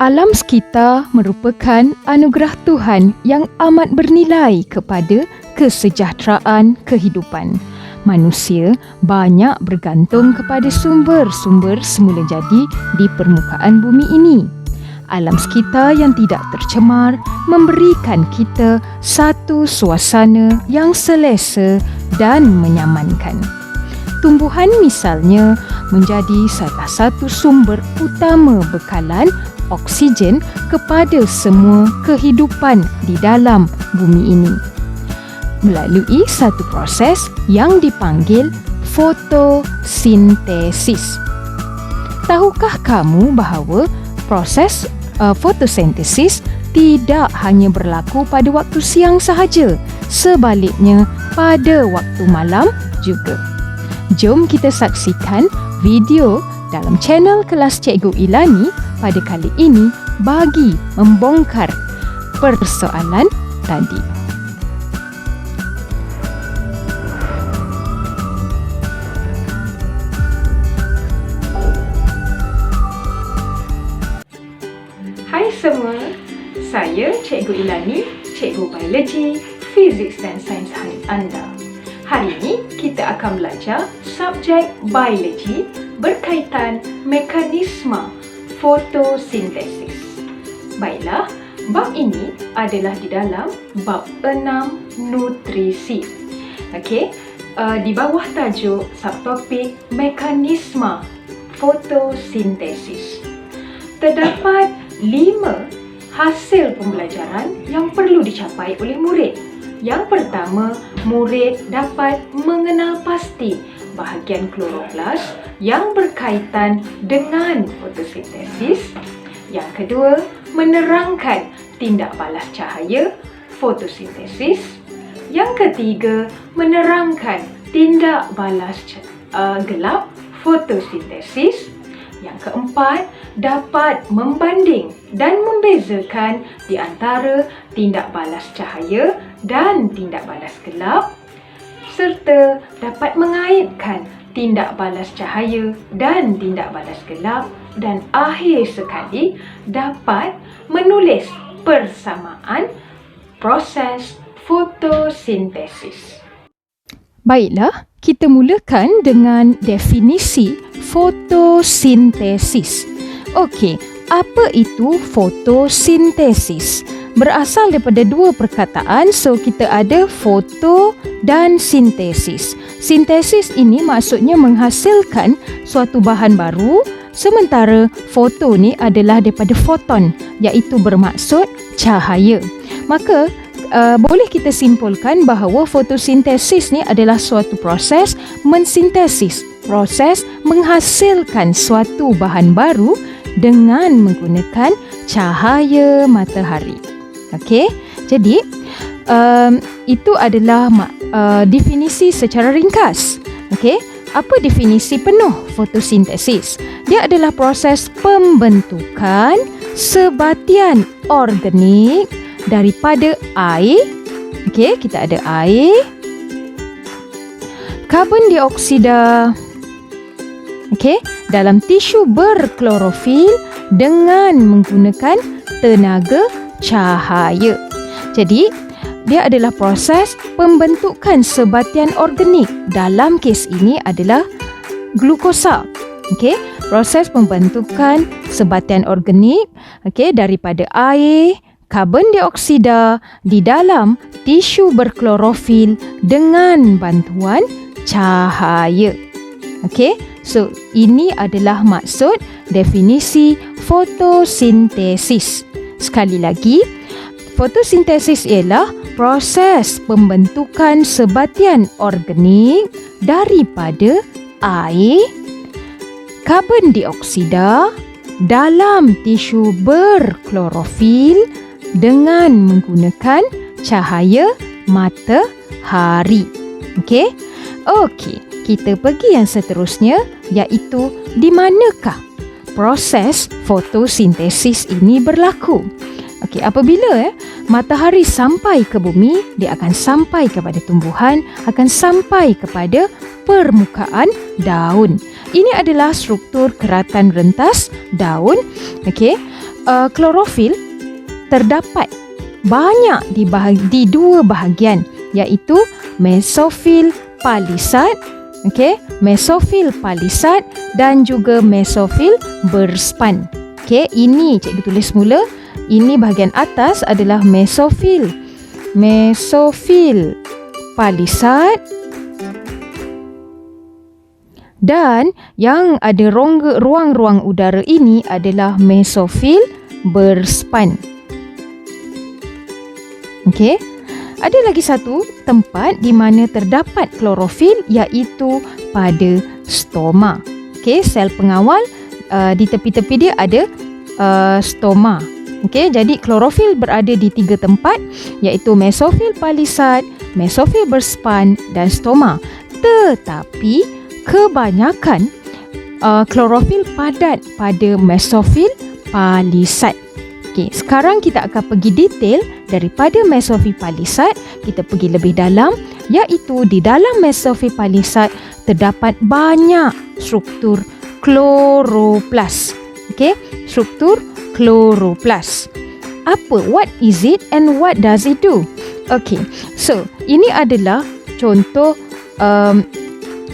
Alam sekitar merupakan anugerah Tuhan yang amat bernilai kepada kesejahteraan kehidupan. Manusia banyak bergantung kepada sumber-sumber semula jadi di permukaan bumi ini. Alam sekitar yang tidak tercemar memberikan kita satu suasana yang selesa dan menyamankan. Tumbuhan misalnya menjadi salah satu sumber utama bekalan oksigen kepada semua kehidupan di dalam bumi ini melalui satu proses yang dipanggil fotosintesis. Tahukah kamu bahawa proses fotosintesis tidak hanya berlaku pada waktu siang sahaja, sebaliknya pada waktu malam juga. Jom kita saksikan video dalam channel kelas Cikgu Ilani pada kali ini bagi membongkar persoalan tadi. Hai semua, saya Cikgu Ilani, Cikgu Biologi, Fizik dan Sains anda. Hari ini kita akan belajar subjek biologi berkaitan mekanisme fotosintesis. Baiklah, bab ini adalah di dalam bab 6 nutrisi. Okey, di bawah tajuk subtopik mekanisme fotosintesis. Terdapat 5 hasil pembelajaran yang perlu dicapai oleh murid. Yang pertama, murid dapat mengenal pasti bahagian kloroplas yang berkaitan dengan fotosintesis. Yang kedua, menerangkan tindak balas cahaya fotosintesis. Yang ketiga, menerangkan tindak balas gelap fotosintesis. Yang keempat, dapat membanding dan membezakan di antara tindak balas cahaya dan tindak balas gelap, serta dapat mengaitkan tindak balas cahaya dan tindak balas gelap, dan akhir sekali dapat menulis persamaan proses fotosintesis. Baiklah, kita mulakan dengan definisi fotosintesis. Okey, apa itu fotosintesis? Berasal daripada dua perkataan, so kita ada foto dan sintesis. Sintesis ini maksudnya menghasilkan suatu bahan baru, sementara foto ni adalah daripada foton, iaitu bermaksud cahaya. Maka boleh kita simpulkan bahawa fotosintesis ni adalah suatu proses mensintesis, proses menghasilkan suatu bahan baru dengan menggunakan cahaya matahari. Okey, jadi itu adalah definisi secara ringkas. Okey, apa definisi penuh fotosintesis? Dia adalah proses pembentukan sebatian organik daripada air. Okey, kita ada air, karbon dioksida, okey, dalam tisu berklorofil dengan menggunakan tenaga cahaya. Jadi, dia adalah proses pembentukan sebatian organik. Dalam kes ini adalah glukosa. Okey, proses pembentukan sebatian organik daripada air, karbon dioksida di dalam tisu berklorofil dengan bantuan cahaya. Okey, so ini adalah maksud definisi fotosintesis. Sekali lagi, fotosintesis ialah proses pembentukan sebatian organik daripada air, karbon dioksida dalam tisu berklorofil dengan menggunakan cahaya matahari. Okey? Okey, kita pergi yang seterusnya, iaitu di manakah proses fotosintesis ini berlaku. Okey, apabila matahari sampai ke bumi, dia akan sampai kepada tumbuhan, akan sampai kepada permukaan daun. Ini adalah struktur keratan rentas daun. Okey, klorofil terdapat banyak di dua bahagian, iaitu mesofil palisad, mesofil palisad dan juga mesofil berspan. Ini cikgu tulis mula. Ini bahagian atas adalah mesofil palisad, dan yang ada ruang-ruang udara ini adalah mesofil berspan. Ada lagi satu tempat di mana terdapat klorofil, iaitu pada stoma. Sel pengawal, di tepi-tepi dia ada stoma. Jadi klorofil berada di 3 tempat, iaitu mesofil palisad, mesofil berspan dan stoma. Tetapi kebanyakan klorofil padat pada mesofil palisad. Sekarang kita akan pergi detail daripada mesofil palisad. Kita pergi lebih dalam, iaitu di dalam mesofil palisad terdapat banyak struktur kloroplas. Struktur kloroplas. What is it and what does it do? So ini adalah contoh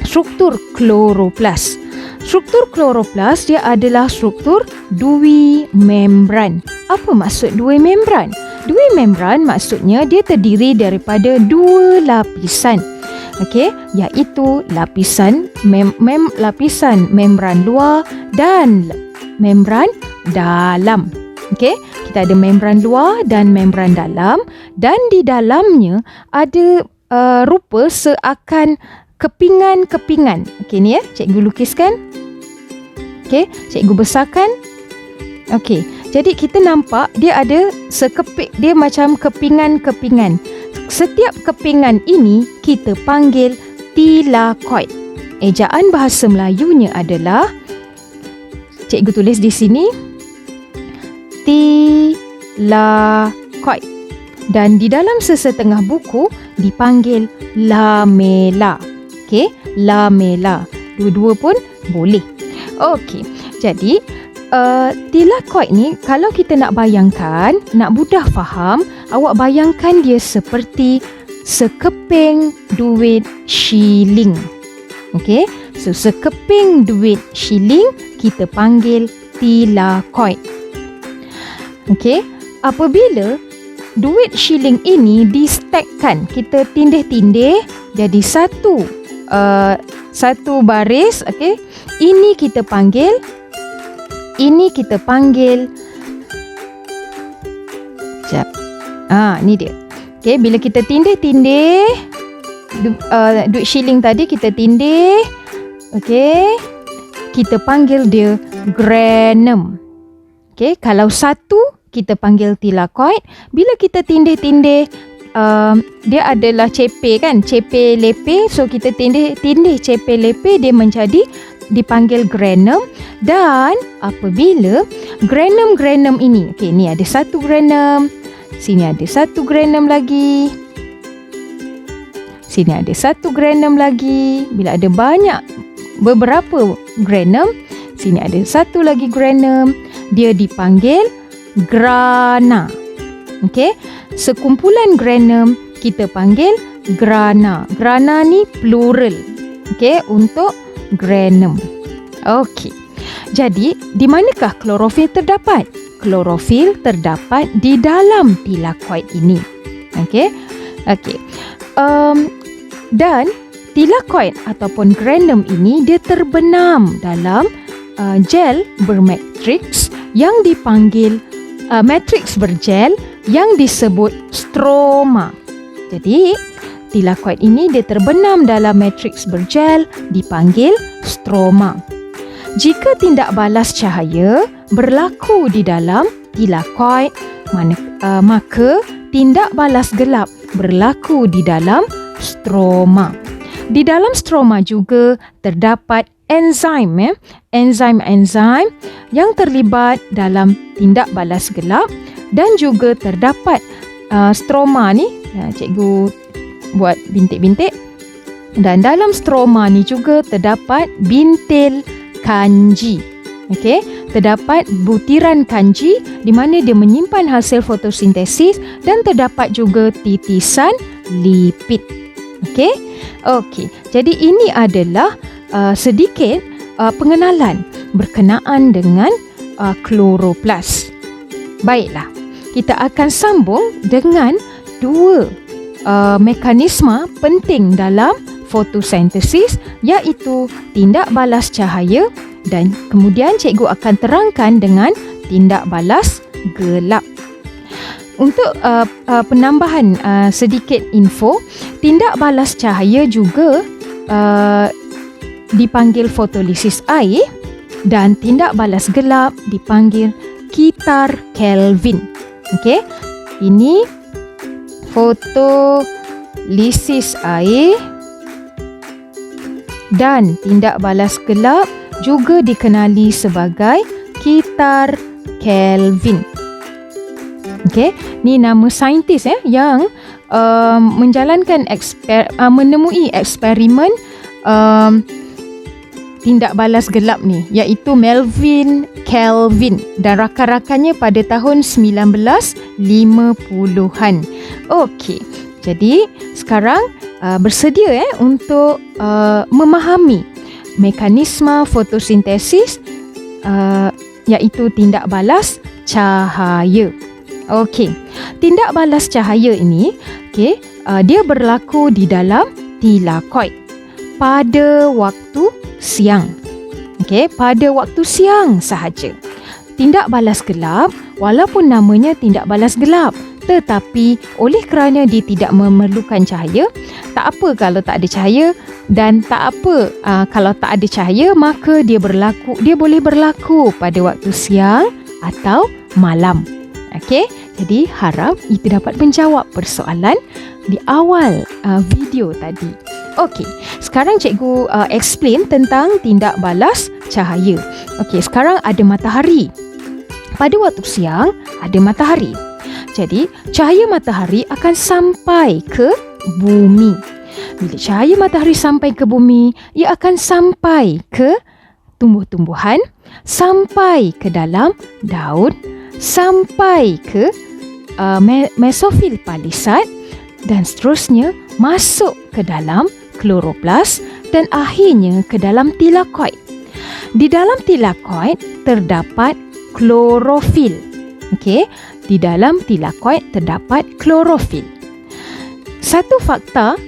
struktur kloroplas. Struktur kloroplas dia adalah struktur dui membran. Apa maksud dui membran? Dui membran maksudnya dia terdiri daripada 2 lapisan. Iaitu lapisan membran luar dan membran dalam. Kita ada membran luar dan membran dalam, dan di dalamnya ada rupa seakan kepingan-kepingan. Ni cikgu lukiskan. Cikgu besarkan. Jadi kita nampak dia ada sekeping, dia macam kepingan-kepingan. Setiap kepingan ini kita panggil tilakoid. Ejaan bahasa Melayunya adalah, cikgu tulis di sini, tilakoid. Dan di dalam sesetengah buku dipanggil lamela. Lamela. Dua-dua pun boleh. Jadi tilakoid ni, kalau kita nak bayangkan, nak mudah faham, awak bayangkan dia seperti sekeping duit shilling. So sekeping duit shilling kita panggil tilakoid. Apabila duit shilling ini di-stackkan, kita tindih-tindih jadi satu baris. Ini kita panggil ni dia. Bila kita tindih-tindih duit shilling tadi, kita tindih, kita panggil dia granum. Kalau satu kita panggil tilakoid. Bila kita tindih-tindih, dia adalah cepe lepe. So kita tindih cepe lepe, dia dipanggil granum. Dan apabila granum ini, ni ada satu granum, sini ada satu granum lagi, sini ada satu granum lagi. Bila ada beberapa granum, sini ada satu lagi granum, dia dipanggil grana. Sekumpulan granum kita panggil grana. Grana ni plural, untuk granum. Jadi di manakah klorofil terdapat? Klorofil terdapat di dalam tilakoid ini. Dan tilakoid ataupun granum ini dia terbenam dalam gel bermatriks yang dipanggil matriks bergel yang disebut stroma. Jadi tilakoid ini dia terbenam dalam matriks bergel dipanggil stroma. Jika tindak balas cahaya berlaku di dalam tilakoid, maka tindak balas gelap berlaku di dalam stroma. Di dalam stroma juga terdapat enzim yang terlibat dalam tindak balas gelap, dan juga terdapat stroma ni, cikgu buat bintik-bintik, dan dalam stroma ni juga terdapat bintil kanji. terdapat butiran kanji di mana dia menyimpan hasil fotosintesis dan terdapat juga titisan lipid. Okey. Jadi ini adalah sedikit pengenalan berkenaan dengan kloroplas. Baiklah, kita akan sambung dengan dua mekanisme penting dalam fotosintesis, iaitu tindak balas cahaya dan kemudian cikgu akan terangkan dengan tindak balas gelap. Untuk penambahan sedikit info, tindak balas cahaya juga dipanggil fotolisis air dan tindak balas gelap dipanggil kitar Kelvin. Okey, ini fotolisis air dan tindak balas gelap juga dikenali sebagai kitar Kelvin. Okey, ni nama saintis yang menjalankan menemui eksperimen tindak balas gelap ni, iaitu Melvin Kelvin dan rakan-rakannya pada tahun 1950-an. Okey, jadi sekarang bersedia untuk memahami mekanisme fotosintesis iaitu tindak balas cahaya. Okey, tindak balas cahaya ini dia berlaku di dalam tilakoid pada waktu siang. Pada waktu siang sahaja. Tindak balas gelap, walaupun namanya tindak balas gelap, tetapi oleh kerana dia tidak memerlukan cahaya, tak apa kalau tak ada cahaya, dan tak apa kalau tak ada cahaya, maka dia boleh berlaku pada waktu siang atau malam. Jadi harap itu dapat menjawab persoalan di awal video tadi. Sekarang cikgu explain tentang tindak balas cahaya. Sekarang ada matahari. Pada waktu siang ada matahari. Jadi cahaya matahari akan sampai ke bumi. Bila cahaya matahari sampai ke bumi, ia akan sampai ke tumbuh-tumbuhan, sampai ke dalam daun, sampai ke mesofil palisat dan seterusnya masuk ke dalam kloroplas dan akhirnya ke dalam tilakoid. Di dalam tilakoid terdapat klorofil. Di dalam tilakoid terdapat klorofil. Satu fakta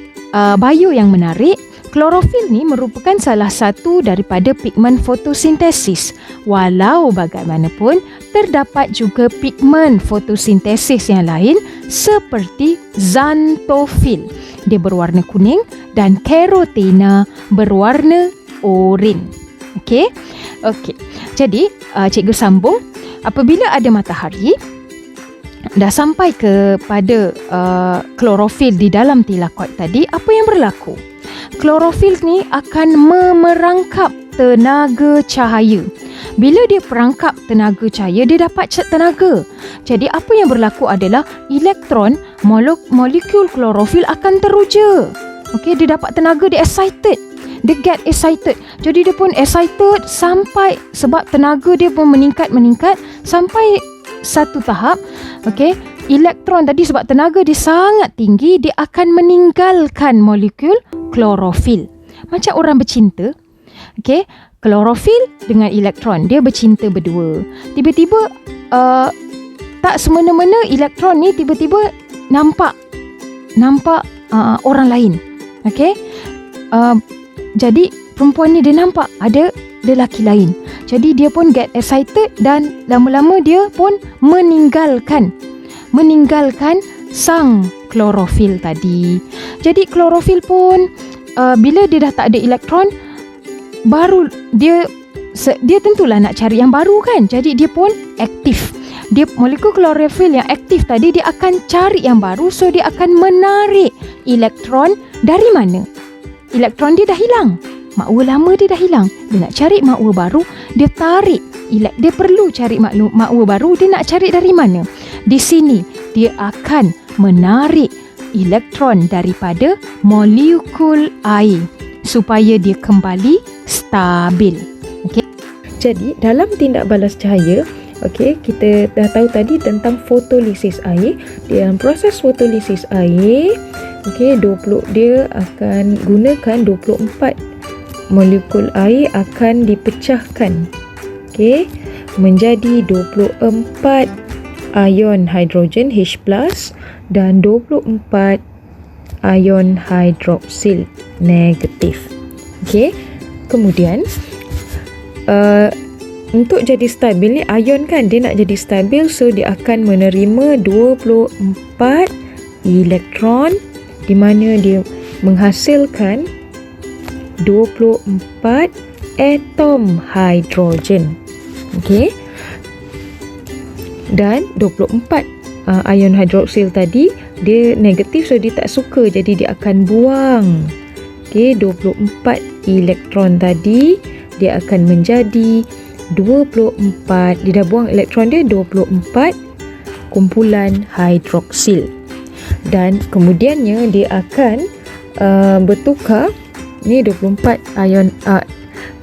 bio yang menarik, klorofil ni merupakan salah satu daripada pigmen fotosintesis. Walau bagaimanapun, terdapat juga pigmen fotosintesis yang lain seperti xanthofil. Dia berwarna kuning dan carotena berwarna oranye. Jadi cikgu sambung. Apabila ada matahari dah sampai kepada klorofil di dalam tilakoid tadi, apa yang berlaku? Klorofil ni akan memerangkap tenaga cahaya. Bila dia perangkap tenaga cahaya, dia dapat tenaga. Jadi apa yang berlaku adalah elektron molekul klorofil akan teruja. Dia dapat tenaga, dia excited. Dia get excited. Jadi dia pun excited sampai, sebab tenaga dia pun meningkat sampai satu tahap. Elektron tadi sebab tenaga dia sangat tinggi, dia akan meninggalkan molekul klorofil. Macam orang bercinta. Klorofil dengan elektron, dia bercinta berdua. Tiba-tiba tak semena-mena elektron ni tiba-tiba nampak orang lain. Jadi perempuan ni dia nampak ada lelaki lain. Jadi dia pun get excited dan lama-lama dia pun meninggalkan sang klorofil tadi. Jadi klorofil pun bila dia dah tak ada elektron, baru dia tentulah nak cari yang baru kan. Jadi dia pun aktif. Dia molekul klorofil yang aktif tadi, dia akan cari yang baru. So dia akan menarik elektron dari mana? Elektron dia dah hilang. Makwa lama dia dah hilang. Dia nak cari makwa baru, dia tarik. Dia perlu cari makwa baru, dia nak cari dari mana? Di sini dia akan menarik elektron daripada molekul air supaya dia kembali stabil. Jadi dalam tindak balas cahaya, okey, kita dah tahu tadi tentang fotolisis air. Dalam proses fotolisis air, okey, dia akan gunakan 24 molekul air akan dipecahkan, okey, menjadi 24 ion hidrogen H+ dan 24 ion hidroksil negatif. Okey. Kemudian untuk jadi stabil ni, ion kan, dia nak jadi stabil, so dia akan menerima 24 elektron di mana dia menghasilkan 24 atom hidrogen. Okey. Dan 24 ion hidroksil tadi dia negatif, so dia tak suka, jadi dia akan buang. Okey, 24 elektron tadi dia akan menjadi 24, dia dah buang elektron dia 24 kumpulan hidroksil. Dan kemudiannya dia akan bertukar ni 24 ion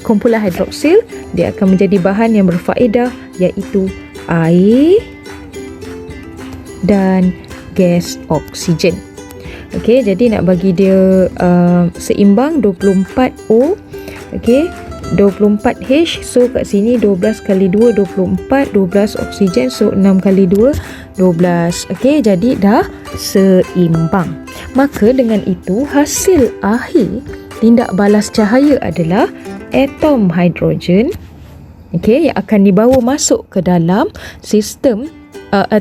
kumpulan hidroksil, dia akan menjadi bahan yang berfaedah, iaitu air dan gas oksigen. Okey, jadi nak bagi dia seimbang 24O, okey, 24H, so kat sini 12 kali 2 24, 12 oksigen, so 6 kali 2 12. Okey, jadi dah seimbang. Maka dengan itu hasil akhir tindak balas cahaya adalah atom hidrogen, okey, yang akan dibawa masuk ke dalam sistem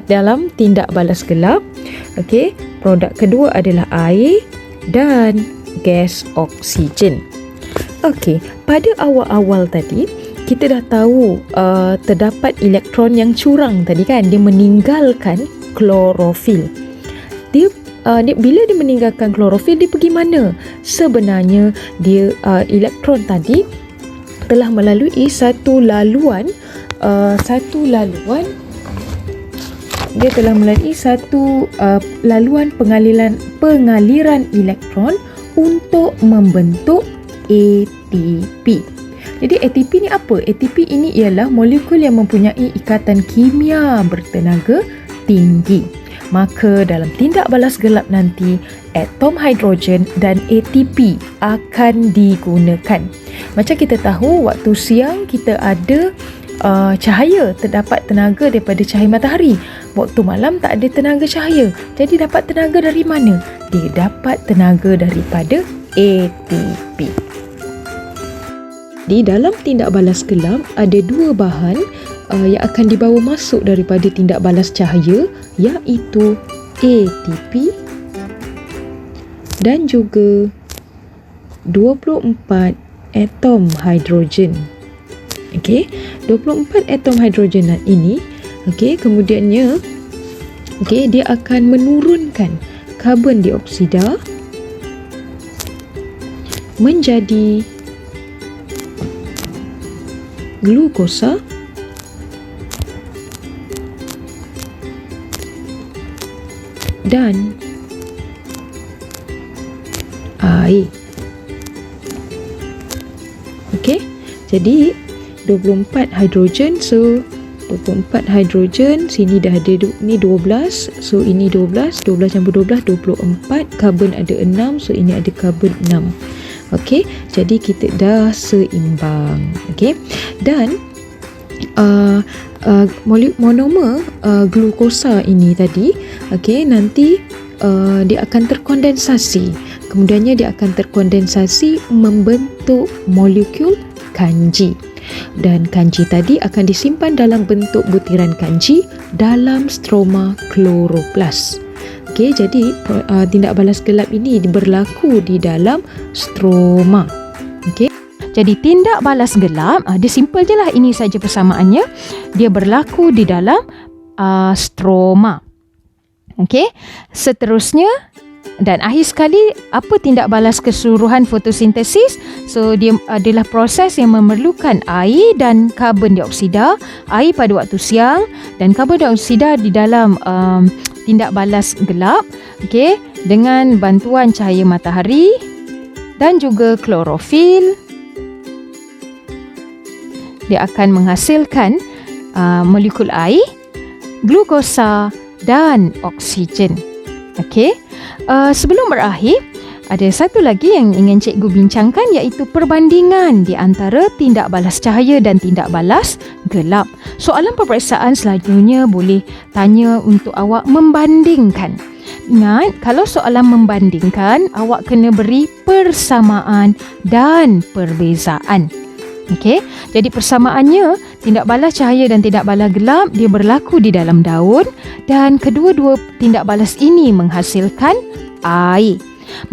dalam tindak balas gelap. Okey, produk kedua adalah air dan gas oksigen. Okey, pada awal-awal tadi kita dah tahu terdapat elektron yang curang tadi kan, dia meninggalkan klorofil. Dia bila dia meninggalkan klorofil, dia pergi mana? Sebenarnya dia elektron tadi telah melalui satu laluan pengaliran elektron untuk membentuk ATP. Jadi ATP ni apa? ATP ini ialah molekul yang mempunyai ikatan kimia bertenaga tinggi. Maka dalam tindak balas gelap nanti, atom hidrogen dan ATP akan digunakan. Macam kita tahu, waktu siang kita ada cahaya, terdapat tenaga daripada cahaya matahari. Waktu malam tak ada tenaga cahaya. Jadi dapat tenaga dari mana? Dia dapat tenaga daripada ATP. Di dalam tindak balas gelap ada dua bahan yang akan dibawa masuk daripada tindak balas cahaya, iaitu ATP dan juga 24 atom hidrogen. Okey, 24 atom hidrogen ini, okey, kemudiannya dia akan menurunkan karbon dioksida menjadi glukosa dan air. Okey, jadi 24 hidrogen, so 24 hidrogen, sini dah ada ni 12, so ini 12 campur 12 24, karbon ada 6, so ini ada karbon 6. Okey, jadi kita dah seimbang. Okey, dan monomer glukosa ini tadi, okey, nanti dia akan terkondensasi. Kemudiannya dia akan terkondensasi membentuk molekul kanji. Dan kanji tadi akan disimpan dalam bentuk butiran kanji dalam stroma kloroplas. Okey, jadi tindak balas gelap ini berlaku di dalam stroma. Okey. Jadi tindak balas gelap, dia simple je lah, ini saja persamaannya. Dia berlaku di dalam stroma. Okey. Seterusnya dan akhir sekali, apa tindak balas keseluruhan fotosintesis? So dia adalah proses yang memerlukan air dan karbon dioksida, air pada waktu siang dan karbon dioksida di dalam tindak balas gelap, okey, dengan bantuan cahaya matahari dan juga klorofil dia akan menghasilkan molekul air, glukosa dan oksigen. Okey. Sebelum berakhir, ada satu lagi yang ingin cikgu bincangkan, iaitu perbandingan di antara tindak balas cahaya dan tindak balas gelap. Soalan peperiksaan selanjutnya boleh tanya untuk awak membandingkan. Ingat, kalau soalan membandingkan, awak kena beri persamaan dan perbezaan. Okey, jadi persamaannya, tindak balas cahaya dan tindak balas gelap dia berlaku di dalam daun, dan kedua-dua tindak balas ini menghasilkan air.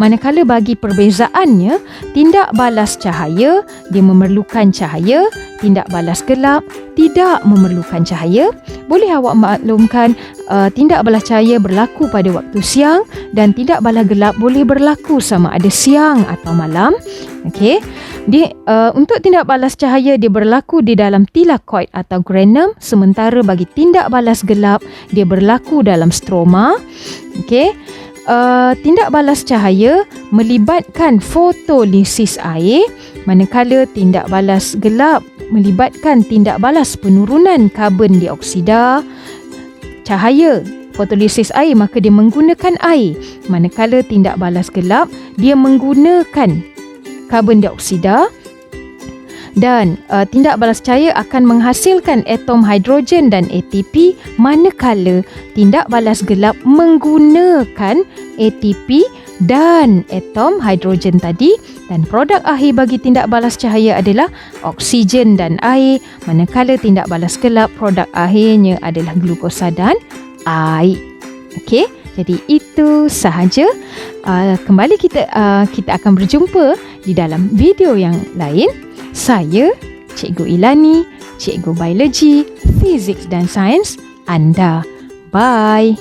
Manakala bagi perbezaannya, tindak balas cahaya dia memerlukan cahaya, tindak balas gelap tidak memerlukan cahaya. Boleh awak maklumkan tindak balas cahaya berlaku pada waktu siang dan tindak balas gelap boleh berlaku sama ada siang atau malam. Okey. Untuk tindak balas cahaya dia berlaku di dalam thylakoid atau granum, sementara bagi tindak balas gelap dia berlaku dalam stroma. Okey. Tindak balas cahaya melibatkan fotolisis air, manakala tindak balas gelap melibatkan tindak balas penurunan karbon dioksida. Cahaya fotolisis air maka dia menggunakan air, manakala tindak balas gelap dia menggunakan karbon dioksida. Dan tindak balas cahaya akan menghasilkan atom hidrogen dan ATP, manakala tindak balas gelap menggunakan ATP dan atom hidrogen tadi, dan produk akhir bagi tindak balas cahaya adalah oksigen dan air, manakala tindak balas gelap produk akhirnya adalah glukosa dan air. Okey, jadi itu sahaja. Kembali kita akan berjumpa di dalam video yang lain. Saya, Cikgu Ilani, Cikgu Biologi, Fizik dan Sains anda. Bye.